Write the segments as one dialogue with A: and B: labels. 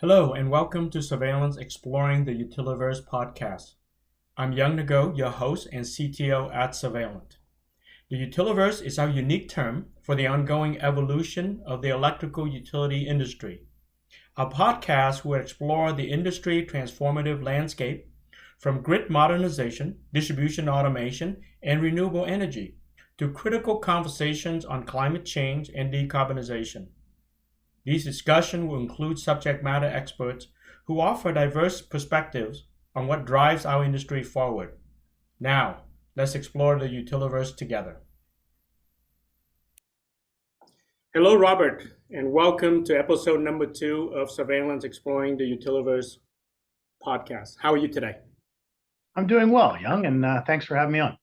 A: Hello and welcome to Surveillance Exploring the Utiliverse podcast. I'm Young Nago, your host and CTO at Surveillance. The Utiliverse is our unique term for the ongoing evolution of the electrical utility industry. Our podcast will explore the industry transformative landscape from grid modernization, distribution automation, and renewable energy to critical conversations on climate change and decarbonization. These discussions will include subject matter experts who offer diverse perspectives on what drives our industry forward. Now, let's explore the Utiliverse together. Hello, Robert, and welcome to episode number 2 of Surveillance Exploring the Utiliverse podcast. How are you today?
B: I'm doing well, Young, and thanks for having me on.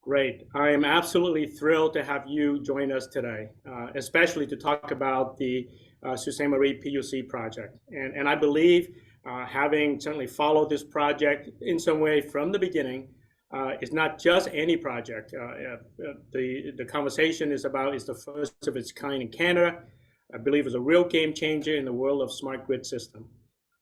A: Great. I am absolutely thrilled to have you join us today, especially to talk about the Sault Ste. Marie PUC project. And I believe, having certainly followed this project in some way from the beginning, it's not just any project. The conversation is the first of its kind in Canada. I believe it's a real game changer in the world of smart grid system.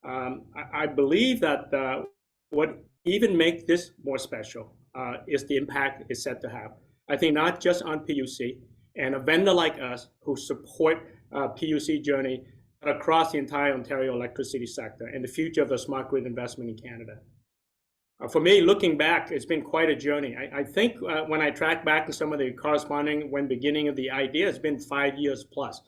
A: I believe that what even makes this more special is the impact it's set to have. I think not just on PUC and a vendor like us who support PUC journey, but across the entire Ontario electricity sector and the future of the smart grid investment in Canada. For me, looking back, it's been quite a journey. I think when I track back to some of the corresponding when beginning of the idea, it's been 5 years plus.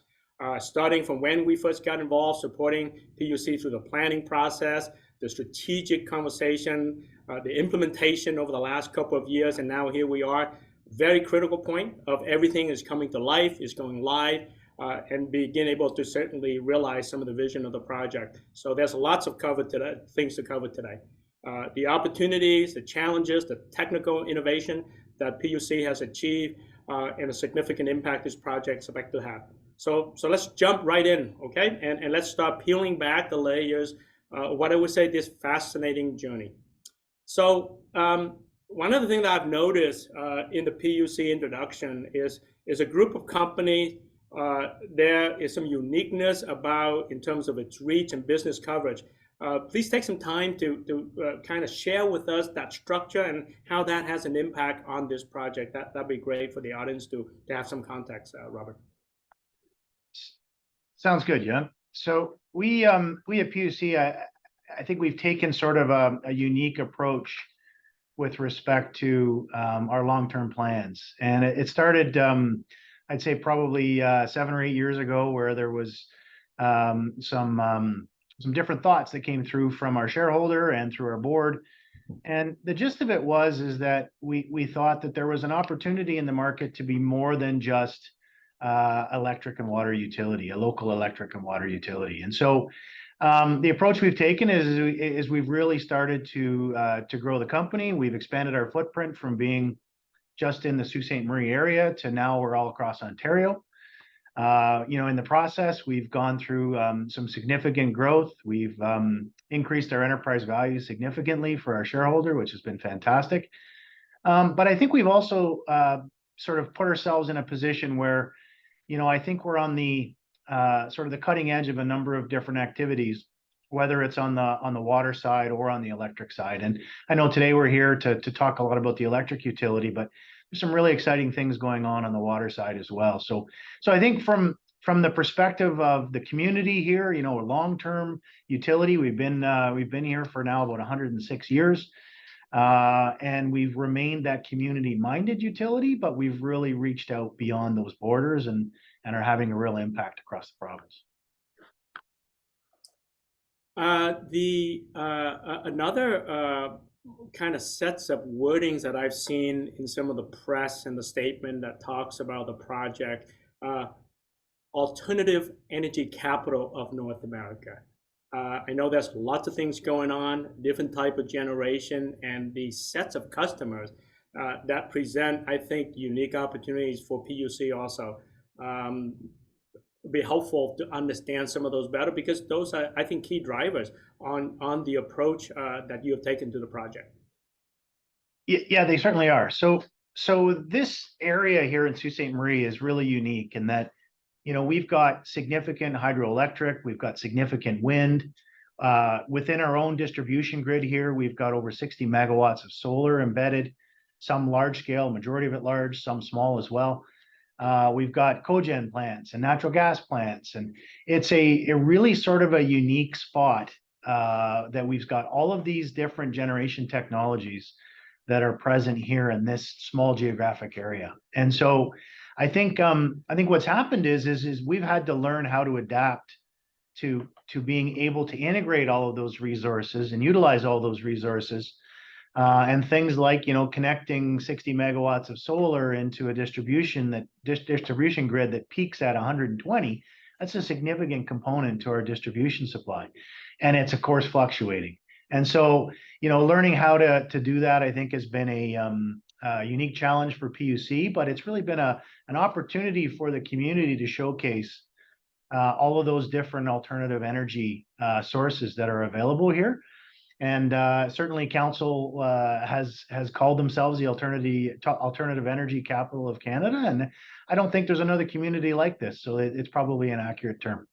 A: Starting from when we first got involved, supporting PUC through the planning process, the strategic conversation, the implementation over the last couple of years, and now here we are. Very critical point of everything is coming to life, is going live, and being able to certainly realize some of the vision of the project. So there's lots of things to cover today. The opportunities, the challenges, the technical innovation that PUC has achieved, and the significant impact this project is expected to have. So let's jump right in, okay? And let's start peeling back the layers, what I would say this fascinating journey. So one of the things that I've noticed in the PUC introduction is a group of companies. There is some uniqueness about in terms of its reach and business coverage. Please take some time to kind of share with us that structure and how that has an impact on this project. That'd be great for the audience to have some context, Robert.
B: Sounds good, yeah. So we at PUC, I think we've taken sort of a unique approach with respect to our long-term plans, and it started, I'd say, probably 7 or 8 years ago, where there was some different thoughts that came through from our shareholder and through our board. And the gist of it is that we thought that there was an opportunity in the market to be more than just electric and water utility, a local electric and water utility. And so the approach we've taken is we've really started to grow the company. We've expanded our footprint from being just in the Sault Ste. Marie area to now we're all across Ontario. In the process, we've gone through some significant growth. We've increased our enterprise value significantly for our shareholder, which has been fantastic. But I think we've also sort of put ourselves in a position where, I think we're on the sort of the cutting edge of a number of different activities, whether it's on the water side or on the electric side. And I know today we're here to talk a lot about the electric utility, but there's some really exciting things going on the water side as well. So I think from the perspective of the community here, a long-term utility, we've been here for now about 106 years. And we've remained that community-minded utility, but we've really reached out beyond those borders and are having a real impact across the province.
A: Another kind of sets of wordings that I've seen in some of the press and the statement that talks about the project, alternative energy capital of North America. I know there's lots of things going on, different type of generation, and these sets of customers that present, I think, unique opportunities for PUC also. It'd be helpful to understand some of those better because those are, I think, key drivers on the approach that you have taken to the project.
B: Yeah, they certainly are. So this area here in Sault Ste. Marie is really unique in that we've got significant hydroelectric, we've got significant wind. Within our own distribution grid here, we've got over 60 megawatts of solar embedded, some large scale, majority of it large, some small as well. We've got cogen plants and natural gas plants, and it's a really sort of a unique spot that we've got all of these different generation technologies that are present here in this small geographic area. And so I think what's happened is we've had to learn how to adapt to being able to integrate all of those resources and utilize all those resources. And things like, connecting 60 megawatts of solar into a distribution grid that peaks at 120, that's a significant component to our distribution supply. And it's, of course, fluctuating. And so, learning how to do that, I think, has been a unique challenge for PUC, but it's really been an opportunity for the community to showcase all of those different alternative energy sources that are available here. And certainly council has called themselves the alternative energy capital of Canada. And I don't think there's another community like this. So it's probably an accurate term.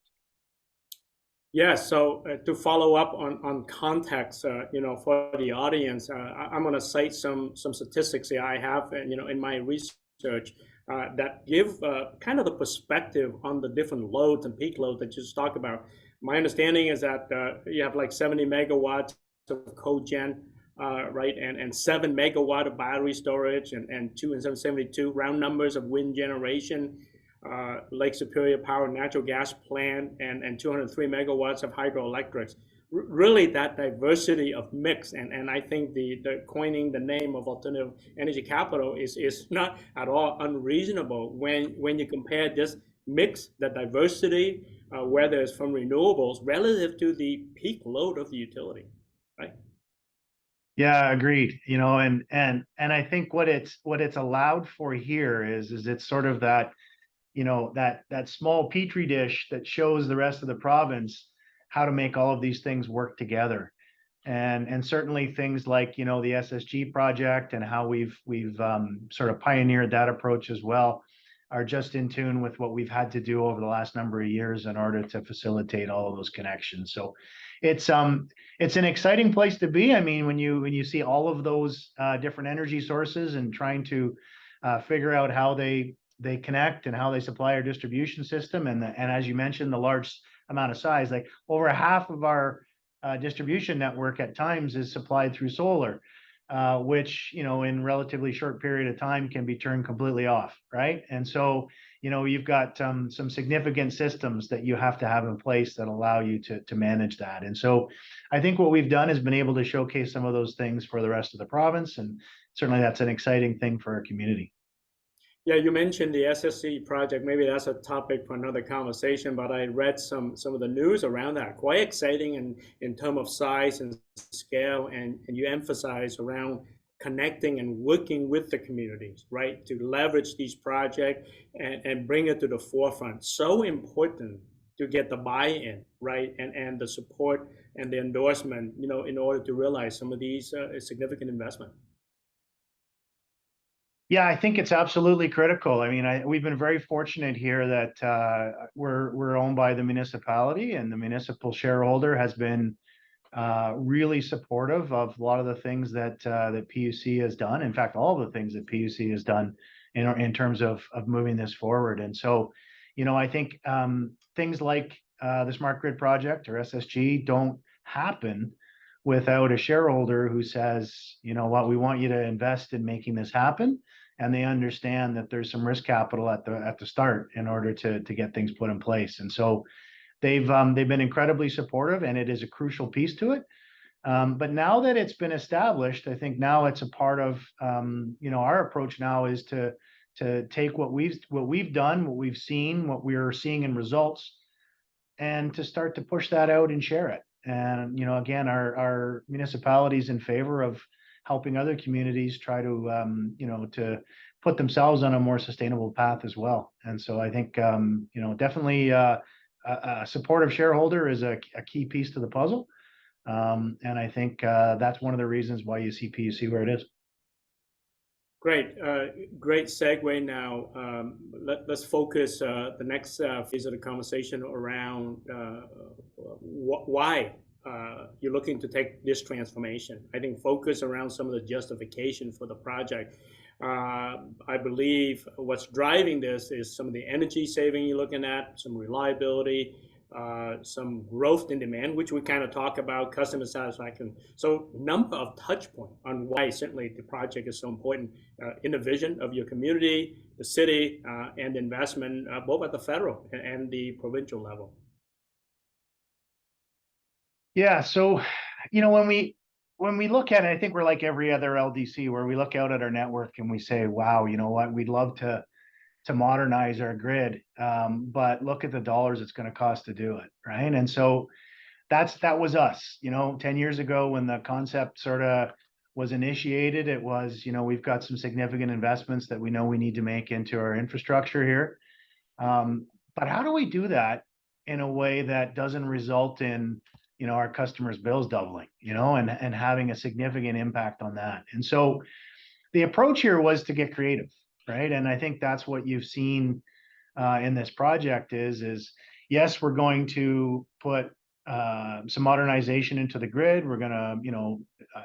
A: Yeah, so to follow up on context, for the audience, I'm going to cite some statistics that I have, in my research that give kind of the perspective on the different loads and peak loads that you just talked about. My understanding is that you have like 70 megawatts of cogen, right, and 7 megawatt of battery storage, and 272 round numbers of wind generation. Lake Superior Power natural gas plant, and 203 megawatts of hydroelectrics. Really, that diversity of mix, and I think the coining the name of alternative energy capital is not at all unreasonable when you compare this mix, the diversity, whether it's from renewables relative to the peak load of the utility, right?
B: Yeah, agreed. And I think what it's allowed for here is it's sort of that that small petri dish that shows the rest of the province how to make all of these things work together. And certainly things like, the SSG project and how we've sort of pioneered that approach as well are just in tune with what we've had to do over the last number of years in order to facilitate all of those connections. So it's an exciting place to be. I mean, when you see all of those different energy sources and trying to figure out how they connect and how they supply our distribution system. And as you mentioned, the large amount of size, like over half of our distribution network at times is supplied through solar, which, in relatively short period of time can be turned completely off, right? And so, you've got some significant systems that you have to have in place that allow you to manage that. And so I think what we've done is been able to showcase some of those things for the rest of the province. And certainly that's an exciting thing for our community.
A: Yeah, you mentioned the SSC project. Maybe that's a topic for another conversation, but I read some of the news around that. Quite exciting in terms of size and scale, and you emphasize around connecting and working with the communities, right, to leverage these projects and bring it to the forefront. So important to get the buy-in, right, and the support and the endorsement, in order to realize some of these significant investment.
B: Yeah, I think it's absolutely critical. I mean, we've been very fortunate here that we're owned by the municipality, and the municipal shareholder has been really supportive of a lot of the things that PUC has done. In fact, all of the things that PUC has done in terms of moving this forward. And so, I think things like the Smart Grid project or SSG don't happen without a shareholder who says, what, we want you to invest in making this happen. And they understand that there's some risk capital at the start in order to get things put in place. And so they've been incredibly supportive, and it is a crucial piece to it. But now that it's been established, I think now it's a part of our approach now is to take what we've done, what we've seen, what we're seeing in results, and to start to push that out and share it. And again, our municipality is in favor of helping other communities try to to put themselves on a more sustainable path as well. And so I think definitely a supportive shareholder is a key piece to the puzzle. And I think that's one of the reasons why you see PUC where it is.
A: Great, great segue now. Let's focus the next phase of the conversation around why you're looking to take this transformation. I think focus around some of the justification for the project. I believe what's driving this is some of the energy saving you're looking at, some reliability, some growth in demand, which we kind of talk about, customer satisfaction. So number of touch points on why certainly the project is so important in the vision of your community, the city, and investment, both at the federal and the provincial level.
B: Yeah, so when we look at it, I think we're like every other LDC where we look out at our network and we say, wow, you know what, we'd love to modernize our grid, but look at the dollars it's going to cost to do it, right? And so that was us, 10 years ago when the concept sort of was initiated. It was, we've got some significant investments that we know we need to make into our infrastructure here. But how do we do that in a way that doesn't result in, our customers' bills doubling, and having a significant impact on that? And so the approach here was to get creative, right? And I think that's what you've seen in this project is yes, we're going to put some modernization into the grid. We're going to,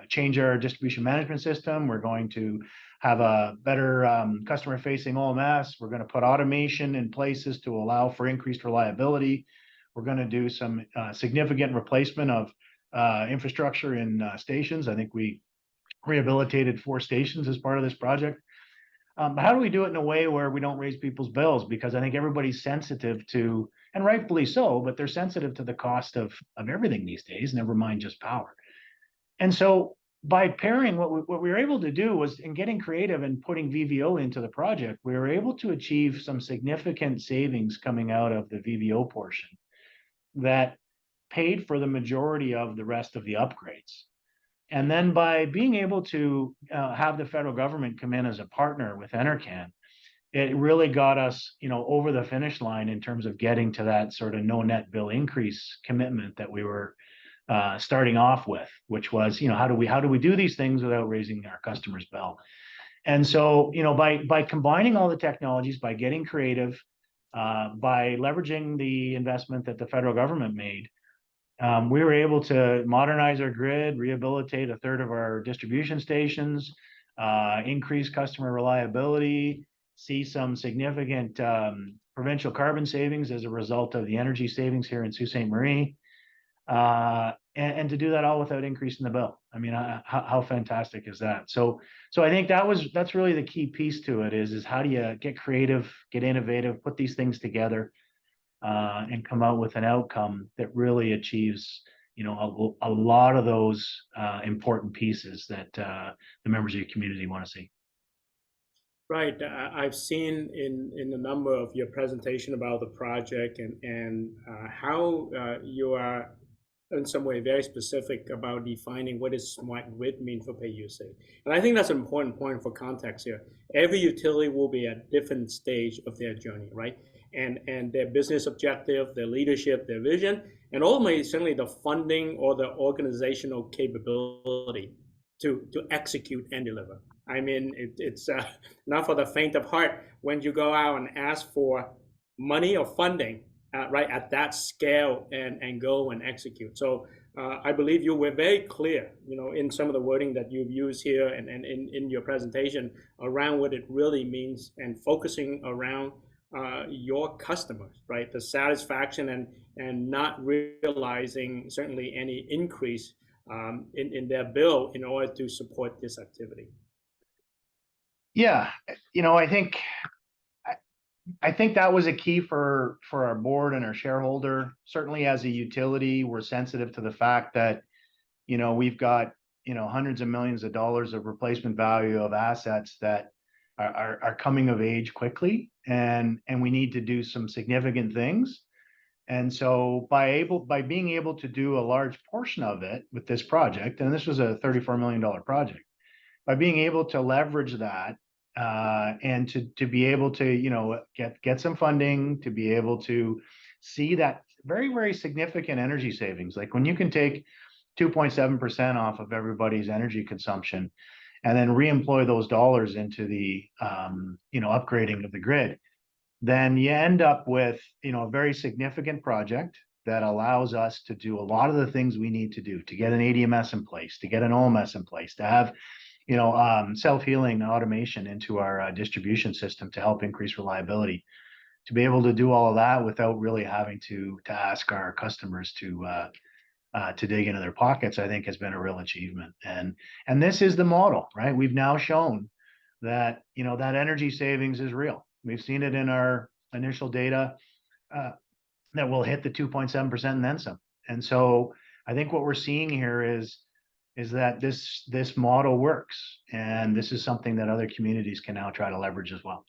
B: change our distribution management system. We're going to have a better customer-facing OMS. We're going to put automation in places to allow for increased reliability. We're going to do some significant replacement of infrastructure in stations. I think we rehabilitated 4 stations as part of this project. But how do we do it in a way where we don't raise people's bills? Because I think everybody's sensitive to, and rightfully so, but they're sensitive to the cost of everything these days, never mind just power. And so by pairing, what we were able to do was, in getting creative and putting VVO into the project, we were able to achieve some significant savings coming out of the VVO portion that paid for the majority of the rest of the upgrades. And then by being able to have the federal government come in as a partner with Enercan, it really got us, over the finish line in terms of getting to that sort of no net bill increase commitment that we were starting off with, which was, how do we do these things without raising our customers' bill? And so, by combining all the technologies, by getting creative, by leveraging the investment that the federal government made, we were able to modernize our grid, rehabilitate 1/3 of our distribution stations, increase customer reliability, see some significant provincial carbon savings as a result of the energy savings here in Sault Ste. Marie, and to do that all without increasing the bill. I mean, how fantastic is that? So I think that's really the key piece to it is how do you get creative, get innovative, put these things together, and come out with an outcome that really achieves, a lot of those important pieces that the members of your community want to see.
A: Right. I've seen in a number of your presentation about the project and how you are in some way very specific about defining what does smart grid mean for PUC. And I think that's an important point for context here. Every utility will be at different stage of their journey, right? And their business objective, their leadership, their vision, and ultimately certainly the funding or the organizational capability to execute and deliver. I mean, it's not for the faint of heart when you go out and ask for money or funding, right, at that scale and go and execute. So I believe you were very clear, in some of the wording that you've used here and in your presentation around what it really means and focusing around your customers, right? The satisfaction and not realizing certainly any increase in their bill in order to support this activity.
B: Yeah, I think that was a key for our board and our shareholder. Certainly as a utility, we're sensitive to the fact that, we've got, hundreds of millions of dollars of replacement value of assets that are coming of age quickly, and we need to do some significant things. And so by being able to do a large portion of it with this project, and this was a $34 million project, by being able to leverage that, and to be able to, get some funding, to be able to see that very, very significant energy savings. Like when you can take 2.7% off of everybody's energy consumption, and then reemploy those dollars into the upgrading of the grid, then you end up with a very significant project that allows us to do a lot of the things we need to do to get an ADMS in place, to get an OMS in place, to have self-healing automation into our distribution system to help increase reliability, to be able to do all of that without really having to ask our customers to dig into their pockets, I think has been a real achievement. And this is the model, right? We've now shown that that energy savings is real. We've seen it in our initial data that will hit the 2.7% and then some. And so I think what we're seeing here is that this model works, and this is something that other communities can now try to leverage as well.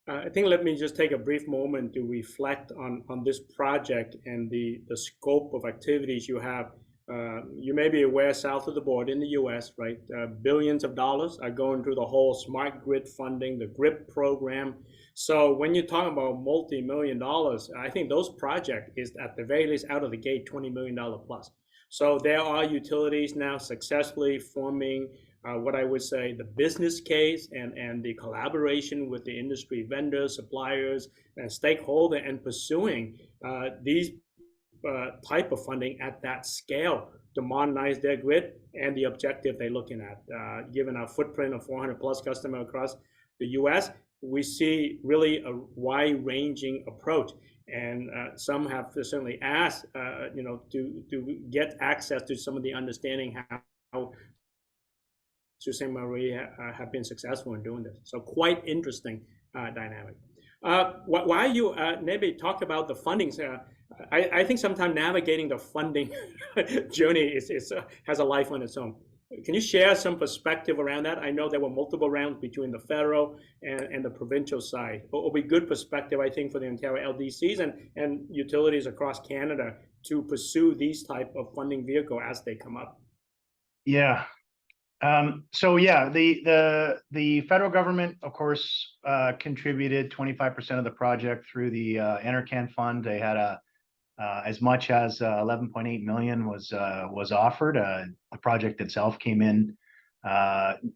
A: I think let me just take a brief moment to reflect on this project and the scope of activities you have. You may be aware, south of the border in the US, right, billions of dollars are going through the whole smart grid funding, the GRIP program. So when you're talking about multi-million dollars, I think those project is at the very least out of the gate $20 million plus. So there are utilities now successfully forming what I would say the business case and the collaboration with the industry vendors, suppliers, and stakeholder, and pursuing these type of funding at that scale to modernize their grid and the objective they're looking at. Given our footprint of 400 plus customers across the US, we see really a wide-ranging approach. And some have certainly asked, to get access to some of the understanding how Sault Ste. Marie have been successful in doing this. So quite interesting dynamic. While you maybe talk about the funding, I think sometimes navigating the funding journey has a life on its own. Can you share some perspective around that? I know there were multiple rounds between the federal and the provincial side. It will be good perspective, I think, for the Ontario LDCs and utilities across Canada to pursue these type of funding vehicle as they come up.
B: Yeah. The federal government, of course, contributed 25% of the project through the Enercan fund. They had as much as 11.8 million was offered. The project itself came in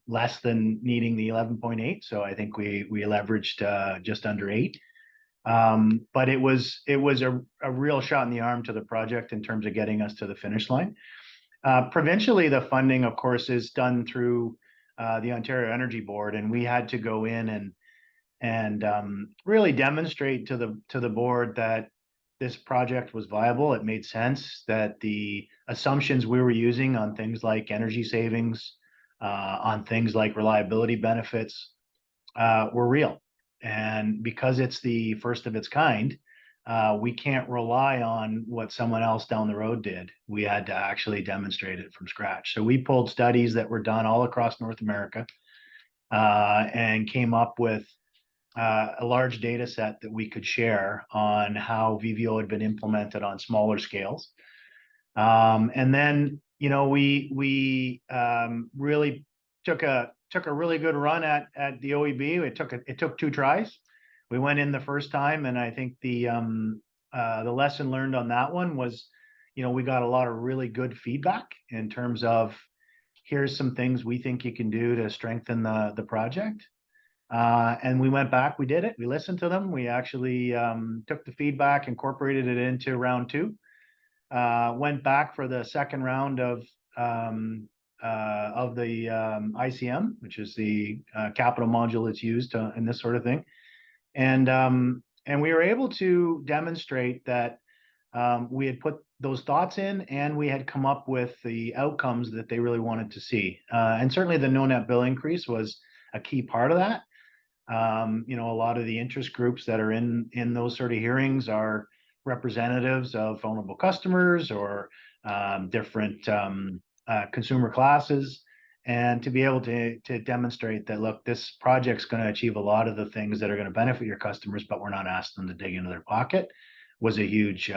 B: less than needing the 11.8, so I think we leveraged just under 8. But it was a real shot in the arm to the project in terms of getting us to the finish line. Provincially, the funding, of course, is done through the Ontario Energy Board, and we had to go in and really demonstrate to the board that this project was viable. It made sense, that the assumptions we were using on things like energy savings, on things like reliability benefits, were real. And because it's the first of its kind, we can't rely on what someone else down the road did. We had to actually demonstrate it from scratch. So we pulled studies that were done all across North America and came up with a large data set that we could share on how VVO had been implemented on smaller scales. And then, we really took a really good run at the OEB. It took 2 tries. We went in the first time, and I think the lesson learned on that one was, we got a lot of really good feedback in terms of, here's some things we think you can do to strengthen the project. And we went back, we did it, we listened to them. We actually took the feedback, incorporated it into round 2, went back for the second round of the ICM, which is the capital module that's used in this sort of thing. And we were able to demonstrate that we had put those thoughts in, and we had come up with the outcomes that they really wanted to see. And certainly the no net bill increase was a key part of that. A lot of the interest groups that are in those sort of hearings are representatives of vulnerable customers or different consumer classes. And to be able to demonstrate that, look, this project's going to achieve a lot of the things that are going to benefit your customers, but we're not asking them to dig into their pocket, was a huge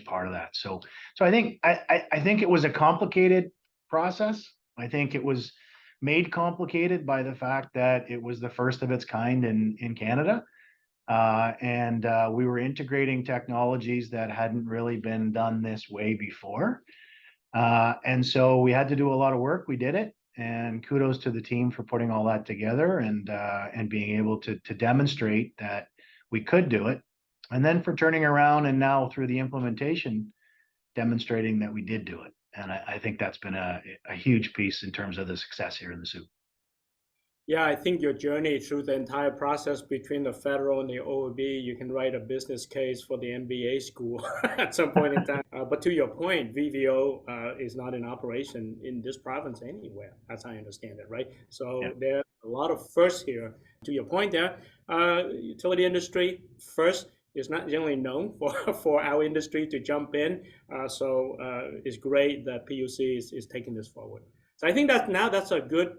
B: part of that. So I think it was a complicated process. I think it was made complicated by the fact that it was the first of its kind in Canada. And we were integrating technologies that hadn't really been done this way before. And so we had to do a lot of work. We did it. and kudos to the team for putting all that together and being able to demonstrate that we could do it, and then for turning around and now through the implementation demonstrating that we did do it. And I think that's been a huge piece in terms of the success here in the Soo.
A: Yeah, I think your journey through the entire process between the federal and the OOB, you can write a business case for the MBA school at some point in time. But to your point, VVO is not in operation in this province anywhere, as I understand it, right? So
B: Yeah.
A: there are a lot of firsts here. To your point there, utility industry first is not generally known for our industry to jump in. So it's great that PUC is taking this forward. So I think that now that's a good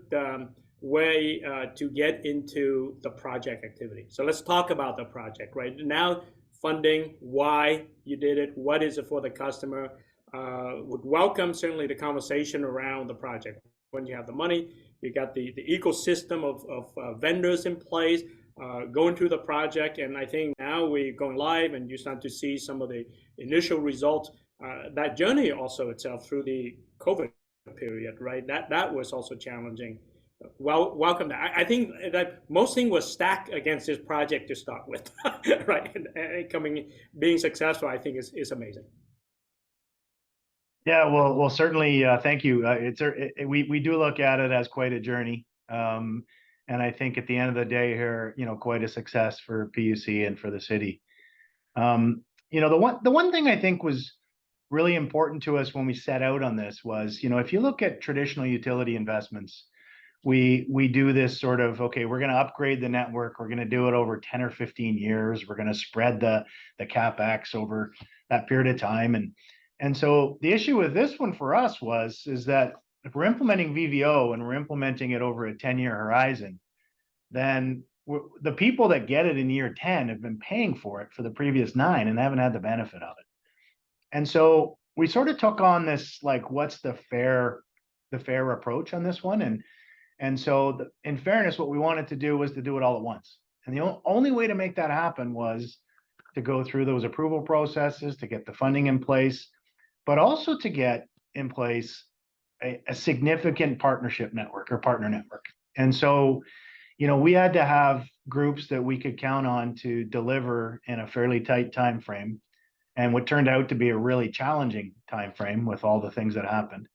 A: way to get into the project activity. So let's talk about the project, right? Now, funding, why you did it, what is it for the customer. Would welcome certainly the conversation around the project. When you have the money, you got the ecosystem of vendors in place, going through the project. And I think now we're going live and you start to see some of the initial results. That journey also itself through the COVID period, right? That was also challenging. Well, welcome. I think that most thing was stacked against this project to start with, right? And being successful, I think is amazing.
B: Yeah, well, certainly. Thank you. We do look at it as quite a journey, and I think at the end of the day here, quite a success for PUC and for the city. The one thing I think was really important to us when we set out on this was, if you look at traditional utility investments, we do this sort of, okay, we're going to upgrade the network. We're going to do it over 10 or 15 years. We're going to spread the CapEx over that period of time. And so the issue with this one for us is that if we're implementing VVO and we're implementing it over a 10-year horizon, then the people that get it in year 10 have been paying for it for the previous 9 and haven't had the benefit of it. And so we sort of took on this, like, what's the fair approach on this one? And so in fairness, what we wanted to do was to do it all at once. And the only way to make that happen was to go through those approval processes, to get the funding in place, but also to get in place a significant partnership network or partner network. And so, we had to have groups that we could count on to deliver in a fairly tight time frame, and what turned out to be a really challenging time frame with all the things that happened.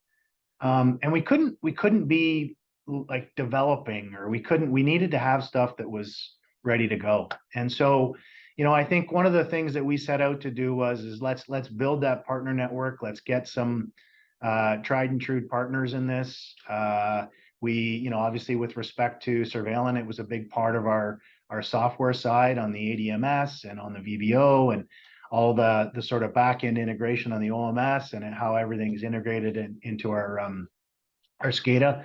B: And we couldn't be like developing, or we needed to have stuff that was ready to go. And so, I think one of the things that we set out to do was let's build that partner network. Let's get some tried and true partners in this. We, obviously with respect to Surveillance, it was a big part of our software side on the ADMS and on the VVO and all the sort of back-end integration on the OMS and how everything's integrated into our SCADA.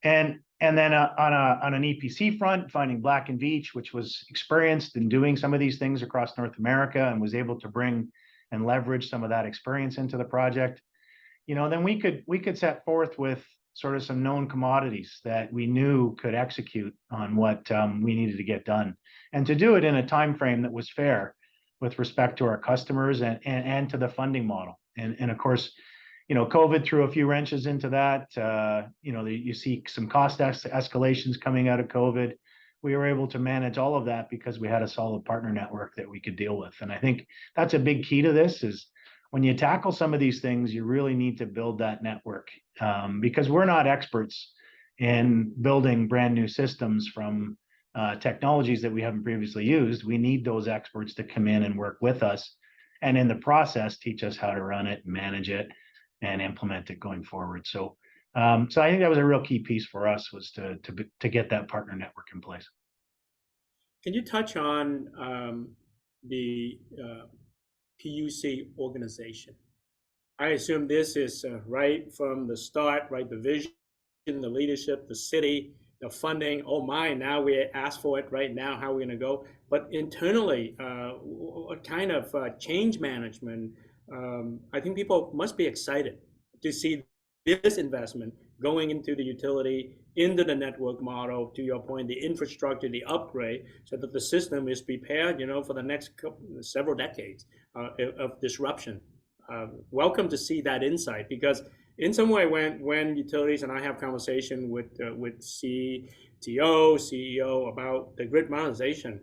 B: And then on an EPC front, finding Black & Veatch, which was experienced in doing some of these things across North America and was able to bring and leverage some of that experience into the project. Then we could set forth with sort of some known commodities that we knew could execute on what we needed to get done, and to do it in a time frame that was fair with respect to our customers and to the funding model. And of course, COVID threw a few wrenches into that. You see some cost escalations coming out of COVID. We were able to manage all of that because we had a solid partner network that we could deal with. And I think that's a big key to this is when you tackle some of these things, you really need to build that network because we're not experts in building brand new systems from technologies that we haven't previously used. We need those experts to come in and work with us, and in the process, teach us how to run it, manage it, and implement it going forward. So I think that was a real key piece for us, was to get that partner network in place.
A: Can you touch on the PUC organization? I assume this is right from the start, right? The vision, the leadership, the city, the funding. Oh my, now we ask for it right now. How are we going to go? But internally, what kind of change management? I think people must be excited to see this investment going into the utility, into the network model, to your point, the infrastructure, the upgrade, so that the system is prepared, for the next several decades of disruption. Welcome to see that insight, because in some way, when utilities and I have conversation with CTO, CEO about the grid modernization,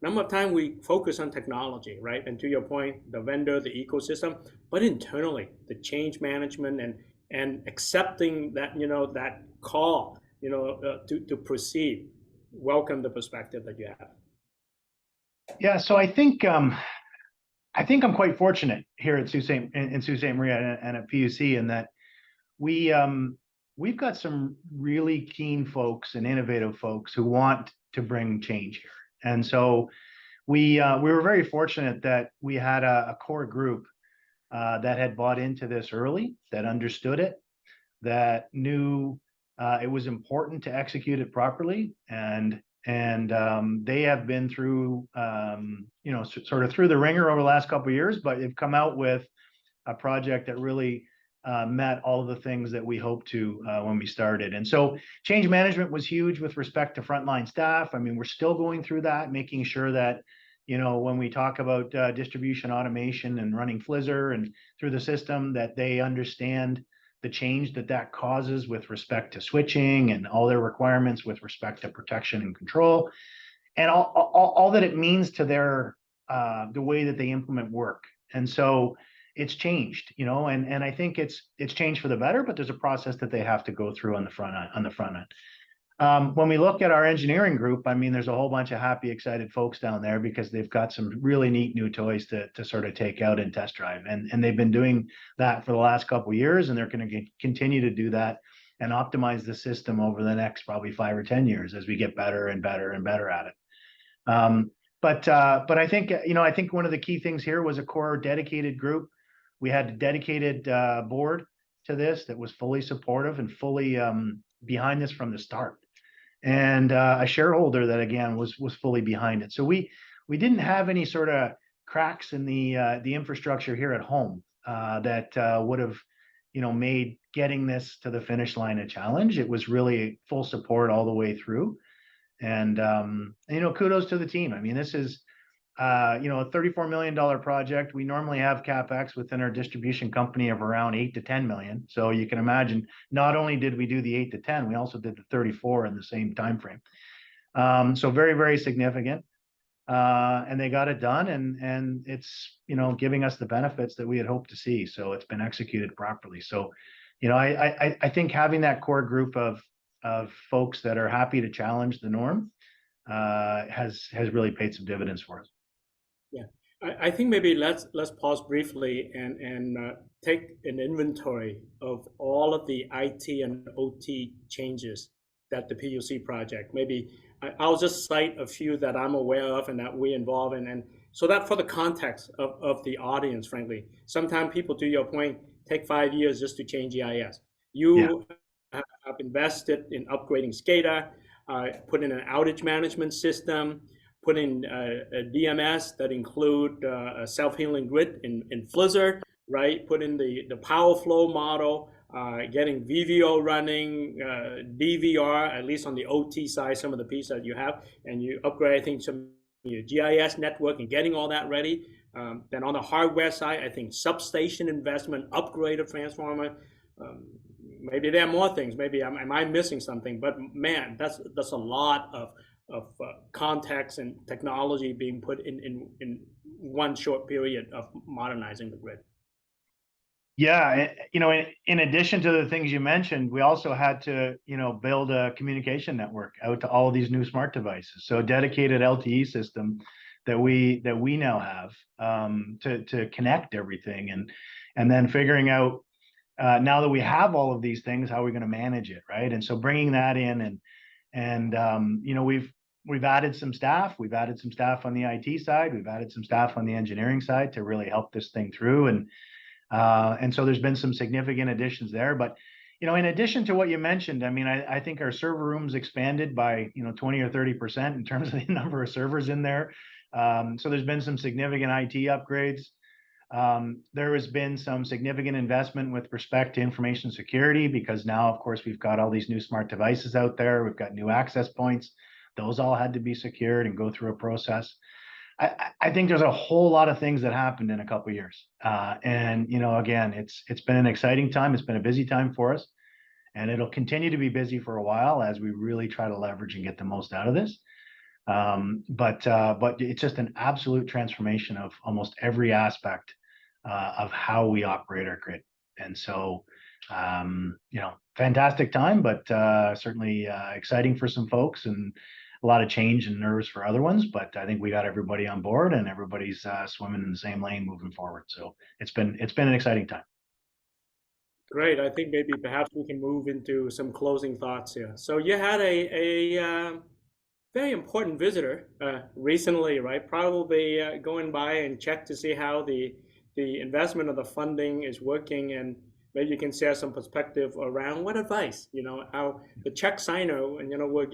A: number of time we focus on technology, right? And to your point, the vendor, the ecosystem, but internally, the change management and accepting that that call, to proceed. Welcome the perspective that you have.
B: Yeah, so I think I'm quite fortunate here at Sault Ste. In Sault Ste. Marie and at PUC in that we've got some really keen folks and innovative folks who want to bring change here. And so we were very fortunate that we had a core group that had bought into this early, that understood it, that knew it was important to execute it properly, and they have been through sort of through the ringer over the last couple of years, but they've come out with a project that really met all of the things that we hoped to when we started. And so change management was huge with respect to frontline staff. I mean, we're still going through that, making sure that when we talk about distribution automation and running Flizzr and through the system, that they understand the change that causes with respect to switching and all their requirements with respect to protection and control, and all that it means to their the way that they implement work. And so it's changed, and I think it's changed for the better, but there's a process that they have to go through on the front end. When we look at our engineering group, I mean, there's a whole bunch of happy, excited folks down there because they've got some really neat new toys to sort of take out and test drive. And they've been doing that for the last couple of years, and they're going to continue to do that and optimize the system over the next probably 5 or 10 years as we get better and better and better at it. But I think, I think one of the key things here was a core dedicated group. We had a dedicated board to this that was fully supportive and fully behind this from the start, and a shareholder that again was fully behind it. So we didn't have any sort of cracks in the infrastructure here at home that would have made getting this to the finish line a challenge. It was really full support all the way through, and kudos to the team. I mean, this is a $34 million project. We normally have CapEx within our distribution company of around 8 to 10 million. So you can imagine, not only did we do the 8 to 10, we also did the 34 in the same time frame. So very, very significant. And they got it done, and it's giving us the benefits that we had hoped to see. So it's been executed properly. So I think having that core group of folks that are happy to challenge the norm has really paid some dividends for us.
A: Yeah, I think maybe let's pause briefly and take an inventory of all of the IT and OT changes that the PUC project. Maybe I'll just cite a few that I'm aware of and that we involve in, and so that for the context of the audience, frankly, sometimes people, to your point, take 5 years just to change EIS. You have invested in upgrading SCADA, put in an outage management system, put in a DMS that include a self-healing grid in Flizzr, right? Put in the power flow model, getting VVO running, DVR, at least on the OT side, some of the pieces that you have, and you upgrade, I think, some your GIS network and getting all that ready. Then on the hardware side, I think substation investment, upgrade of transformer. Maybe there are more things. Maybe am I missing something? But man, that's a lot of context and technology being put in one short period of modernizing the grid.
B: Yeah, in addition to the things you mentioned, we also had to, build a communication network out to all of these new smart devices. So a dedicated LTE system that we now have to connect everything, and then figuring out now that we have all of these things, how are we going to manage it, right? And so bringing that in, and we've added some staff. We've added some staff on the IT side. We've added some staff on the engineering side to really help this thing through. And so there's been some significant additions there. But, in addition to what you mentioned, I mean, I think our server rooms expanded by, 20 or 30% in terms of the number of servers in there. So there's been some significant IT upgrades. There has been some significant investment with respect to information security, because now, of course, we've got all these new smart devices out there. We've got new access points. Those all had to be secured and go through a process. I think there's a whole lot of things that happened in a couple of years. And, again, it's been an exciting time. It's been a busy time for us, and it'll continue to be busy for a while as we really try to leverage and get the most out of this. But it's just an absolute transformation of almost every aspect of how we operate our grid. And so, fantastic time, but certainly exciting for some folks and a lot of change and nerves for other ones. But I think we got everybody on board and everybody's swimming in the same lane moving forward. So it's been an exciting time.
A: Great. I think maybe perhaps we can move into some closing thoughts here. So you had a very important visitor recently, right? Probably going by and check to see how the investment of the funding is working, and maybe you can share some perspective around what advice, how the check signer, and we're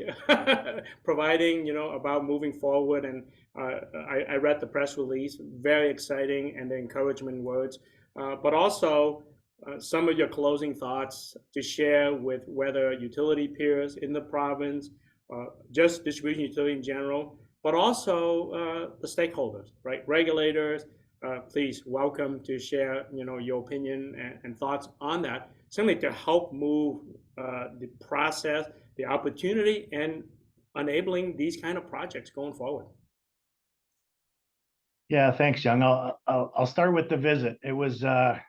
A: providing, about moving forward. And I read the press release, very exciting, and the encouragement words, but also some of your closing thoughts to share with whether utility peers in the province, just distribution utility in general, but also the stakeholders, right? Regulators, please welcome to share, your opinion and thoughts on that, simply to help move the process, the opportunity, and enabling these kind of projects going forward.
B: Yeah, thanks, Young. I'll start with the visit. It was, I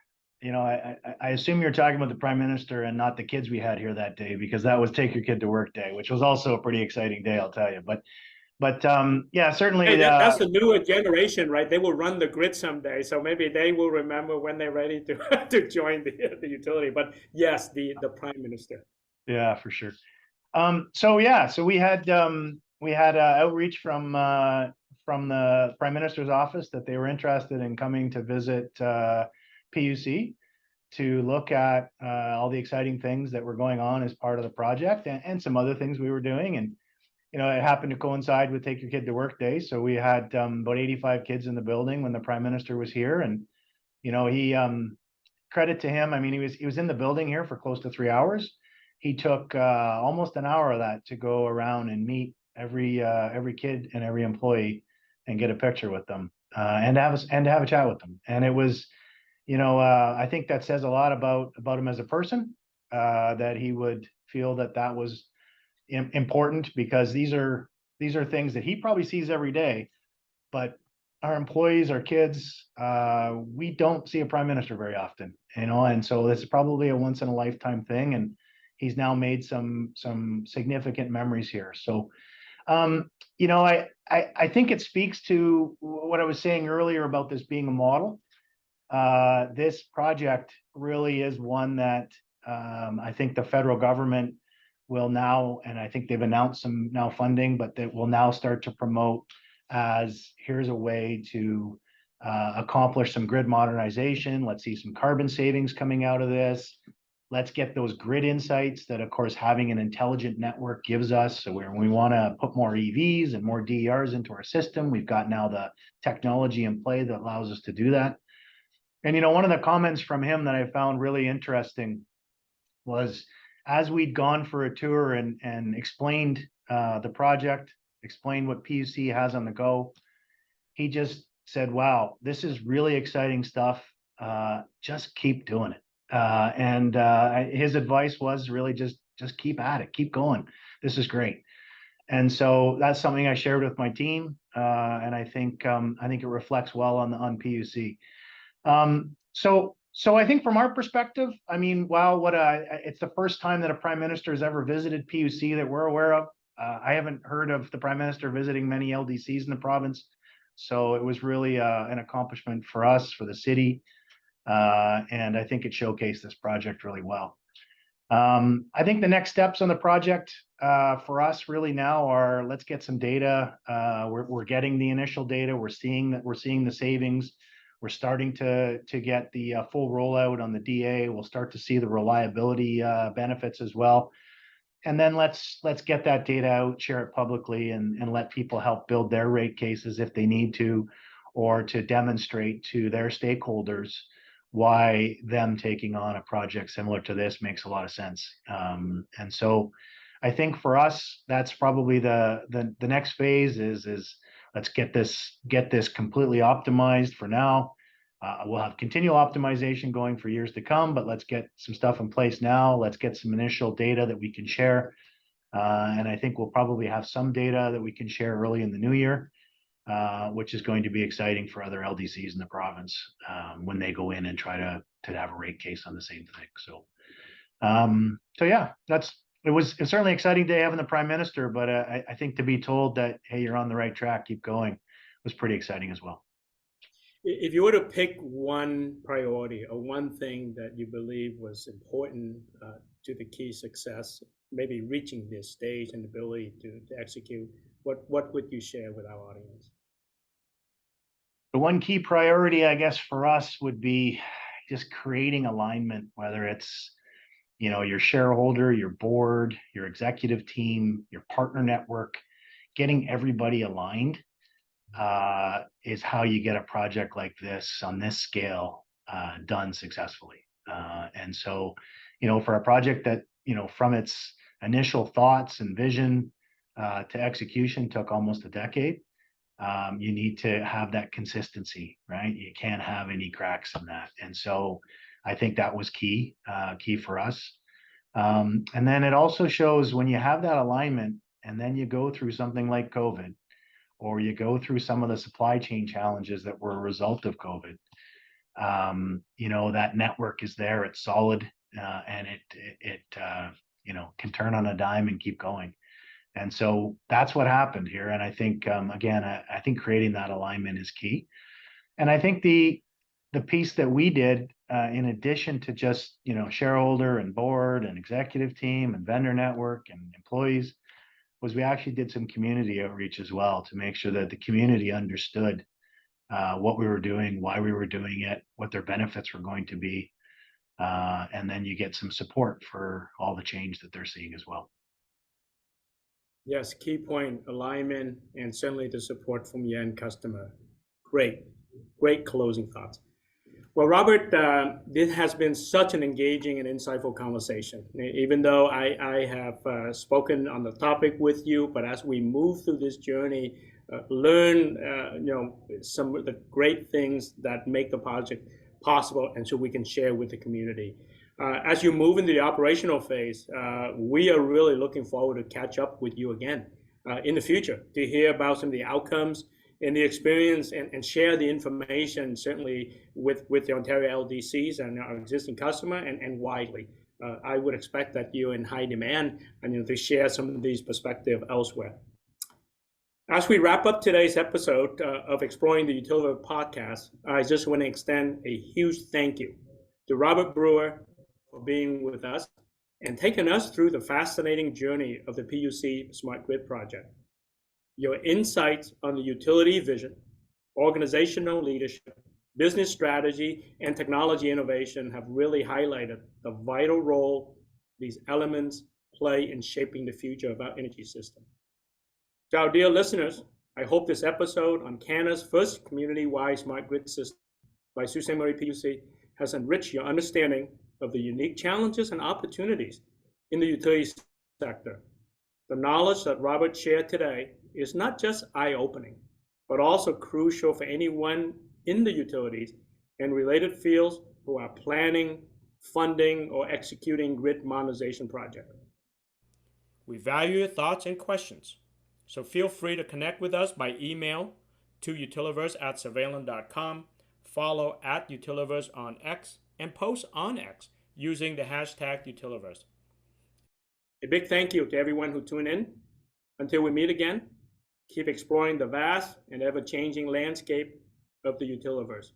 B: assume you're talking about the Prime Minister and not the kids we had here that day, because that was Take Your Kid to Work Day, which was also a pretty exciting day, I'll tell you. But yeah, certainly.
A: Hey, that's the newer generation, right? They will run the grid someday, so maybe they will remember when they're ready to to join the utility. But yes, the Prime Minister.
B: Yeah, for sure. So we had outreach from the Prime Minister's office that they were interested in coming to visit PUC to look at all the exciting things that were going on as part of the project, and some other things we were doing. And it happened to coincide with Take Your Kid to Work Day, so we had about 85 kids in the building when the Prime Minister was here. And he, credit to him, I mean, he was in the building here for close to 3 hours. He took almost an hour of that to go around and meet every kid and every employee and get a picture with them, and to have a chat with them. And it was, I think that says a lot about him as a person, that he would feel that was important, because these are things that he probably sees every day, but our employees, our kids, we don't see a Prime Minister very often, and so this is probably a once in a lifetime thing, and he's now made some significant memories here. So I think it speaks to what I was saying earlier about this being a model. This project really is one that I think the federal government will now, and I think they've announced some now funding, but that will now start to promote as, here's a way to accomplish some grid modernization. Let's see some carbon savings coming out of this. Let's get those grid insights that, of course, having an intelligent network gives us. So when we want to put more EVs and more DERs into our system, we've got now the technology in play that allows us to do that. And, one of the comments from him that I found really interesting was, as we'd gone for a tour and explained the project, explained what PUC has on the go, he just said, wow, this is really exciting stuff. Just keep doing it. And his advice was really just keep at it, keep going. This is great. And so that's something I shared with my team. And I think it reflects well on PUC. So I think from our perspective, I mean, wow, it's the first time that a Prime Minister has ever visited PUC that we're aware of. I haven't heard of the Prime Minister visiting many LDCs in the province. So it was really an accomplishment for us, for the city. And I think it showcased this project really well. I think the next steps on the project for us really now are, let's get some data. We're getting the initial data. We're seeing the savings. We're starting to get the full rollout on the DA. We'll start to see the reliability benefits as well. And then let's get that data out, share it publicly, and let people help build their rate cases if they need to, or to demonstrate to their stakeholders why them taking on a project similar to this makes a lot of sense. And so I think for us, that's probably the next phase is let's get this completely optimized for now. We'll have continual optimization going for years to come, but let's get some stuff in place now. Let's get some initial data that we can share. And I think we'll probably have some data that we can share early in the new year, which is going to be exciting for other LDCs in the province when they go in and try to have a rate case on the same thing. So yeah, it was certainly exciting day having the Prime Minister, but I think to be told that, hey, you're on the right track, keep going, was pretty exciting as well.
A: If you were to pick one priority or one thing that you believe was important to the key success, maybe reaching this stage and ability to execute, what would you share with our audience?
B: The one key priority, I guess, for us would be just creating alignment, whether it's your shareholder, your board, your executive team, your partner network, getting everybody aligned is how you get a project like this on this scale done successfully. And so, for a project that, from its initial thoughts and vision to execution took almost a decade, you need to have that consistency, right? You can't have any cracks in that. And so I think that was key for us. And then it also shows when you have that alignment and then you go through something like COVID, or you go through some of the supply chain challenges that were a result of COVID, that network is there, it's solid, and it can turn on a dime and keep going. And so that's what happened here. And I think, again, I think creating that alignment is key. And I think the piece that we did, in addition to just, shareholder and board and executive team and vendor network and employees, was we actually did some community outreach as well to make sure that the community understood what we were doing, why we were doing it, what their benefits were going to be. And then you get some support for all the change that they're seeing as well.
A: Yes, key point, alignment, and certainly the support from your end customer. Great closing thoughts. Well, Robert, this has been such an engaging and insightful conversation. Even though I have spoken on the topic with you, but as we move through this journey, learn some of the great things that make the project possible, and so we can share with the community. As you move into the operational phase, we are really looking forward to catch up with you again in the future to hear about some of the outcomes and the experience and share the information, certainly with the Ontario LDCs and our existing customer and widely. I would expect that you're in high demand and to share some of these perspectives elsewhere. As we wrap up today's episode of Exploring the Utiliverse podcast, I just want to extend a huge thank you to Robert Brewer for being with us and taking us through the fascinating journey of the PUC Smart Grid project. Your insights on the utility vision, organizational leadership, business strategy, and technology innovation have really highlighted the vital role these elements play in shaping the future of our energy system. To our dear listeners, I hope this episode on Canada's first community-wide smart grid system by Sault Ste. Marie PUC has enriched your understanding of the unique challenges and opportunities in the utility sector. The knowledge that Robert shared today is not just eye-opening, but also crucial for anyone in the utilities and related fields who are planning, funding, or executing grid modernization projects. We value your thoughts and questions, so feel free to connect with us by email to utiliverse@surveillance.com, follow @Utiliverse on X, and post on X using the hashtag Utiliverse. A big thank you to everyone who tuned in. Until we meet again, keep exploring the vast and ever-changing landscape of the Utiliverse.